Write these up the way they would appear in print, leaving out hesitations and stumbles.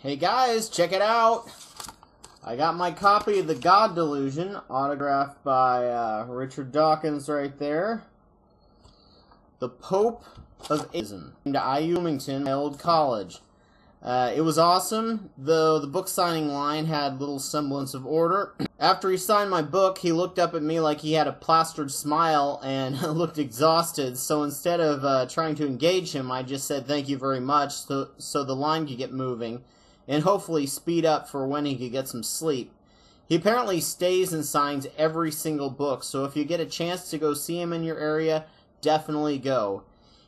Hey guys, check it out! I got my copy of The God Delusion, autographed by Richard Dawkins right there. The Pope of Atheism, to IU Wilmington, my old college. It was awesome, though the book signing line had little semblance of order. After he signed my book, he looked up at me like he had a plastered smile and looked exhausted, so instead of trying to engage him, I just said thank you very much so the line could get moving, and hopefully speed up for when he could get some sleep. He apparently stays and signs every single book, so if you get a chance to go see him in your area, definitely go.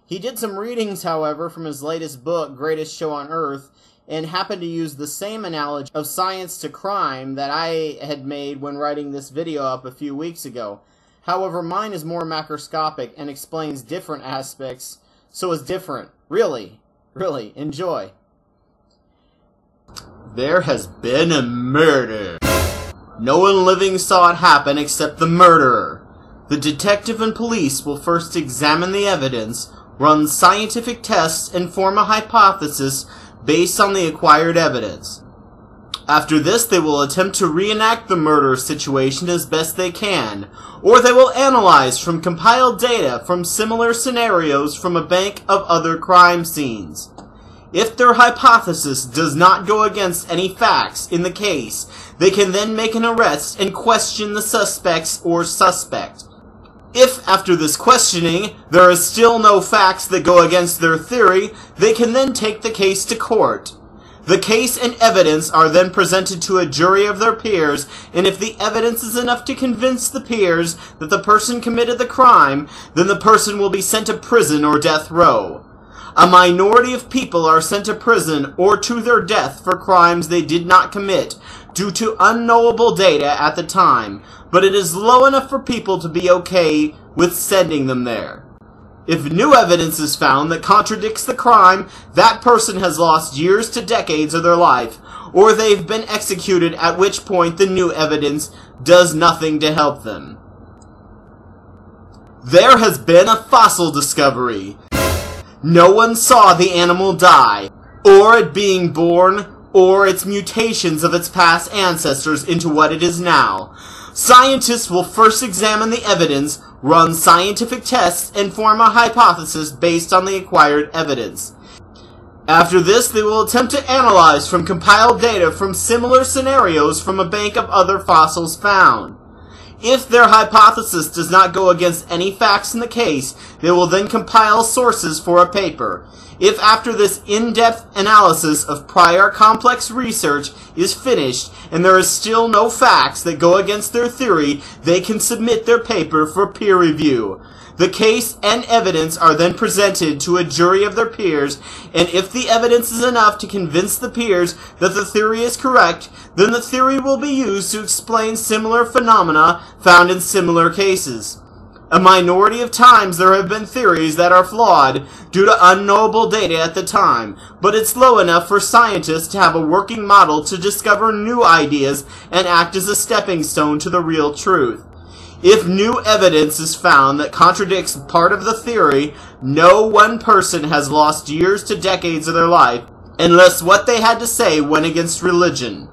He did some readings, however, from his latest book, Greatest Show on Earth, and happened to use the same analogy of science to crime that I had made when writing this video up a few weeks ago. However, mine is more macroscopic and explains different aspects, so it's different. Really, enjoy. There has been a murder. No one living saw it happen except the murderer. The detective and police will first examine the evidence, run scientific tests, and form a hypothesis based on the acquired evidence. After this, they will attempt to reenact the murder situation as best they can, or they will analyze from compiled data from similar scenarios from a bank of other crime scenes. If their hypothesis does not go against any facts in the case, they can then make an arrest and question the suspects or suspect. If, after this questioning, there is still no facts that go against their theory, they can then take the case to court. The case and evidence are then presented to a jury of their peers, and if the evidence is enough to convince the peers that the person committed the crime, then the person will be sent to prison or death row. A minority of people are sent to prison or to their death for crimes they did not commit due to unknowable data at the time, but it is low enough for people to be okay with sending them there. If new evidence is found that contradicts the crime, that person has lost years to decades of their life, or they've been executed, at which point the new evidence does nothing to help them. There has been a fossil discovery. No one saw the animal die, or it being born, or its mutations of its past ancestors into what it is now. Scientists will first examine the evidence, run scientific tests, and form a hypothesis based on the acquired evidence. After this, they will attempt to analyze from compiled data from similar scenarios from a bank of other fossils found. If their hypothesis does not go against any facts in the case, they will then compile sources for a paper. If after this in-depth analysis of prior complex research is finished and there is still no facts that go against their theory, they can submit their paper for peer review. The case and evidence are then presented to a jury of their peers, and if the evidence is enough to convince the peers that the theory is correct, then the theory will be used to explain similar phenomena found in similar cases. A minority of times there have been theories that are flawed due to unknowable data at the time, but it's low enough for scientists to have a working model to discover new ideas and act as a stepping stone to the real truth. If new evidence is found that contradicts part of the theory, no one person has lost years to decades of their life, unless what they had to say went against religion.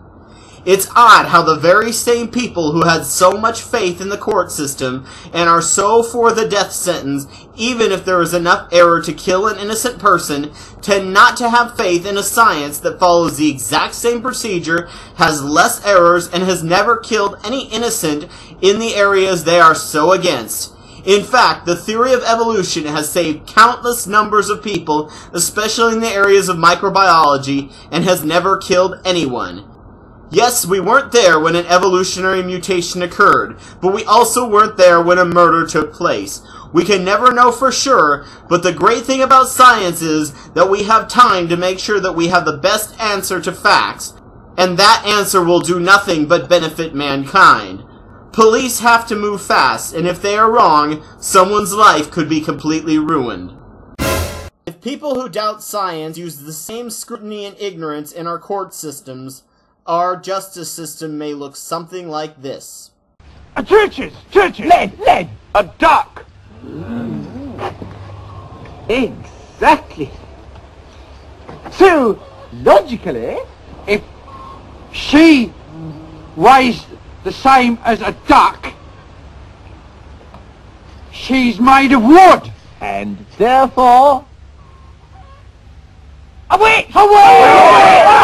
It's odd how the very same people who had so much faith in the court system and are so for the death sentence, even if there is enough error to kill an innocent person, tend not to have faith in a science that follows the exact same procedure, has less errors, and has never killed any innocent in the areas they are so against. In fact, the theory of evolution has saved countless numbers of people, especially in the areas of microbiology, and has never killed anyone. Yes, we weren't there when an evolutionary mutation occurred, but we also weren't there when a murder took place. We can never know for sure, but the great thing about science is that we have time to make sure that we have the best answer to facts, and that answer will do nothing but benefit mankind. Police have to move fast, and if they are wrong, someone's life could be completely ruined. If people who doubt science use the same scrutiny and ignorance in our court systems, our justice system may look something like this. Churches! Lead! A duck! Exactly. So, logically, If she weighs the same as a duck, she's made of wood. And therefore... A witch! A witch!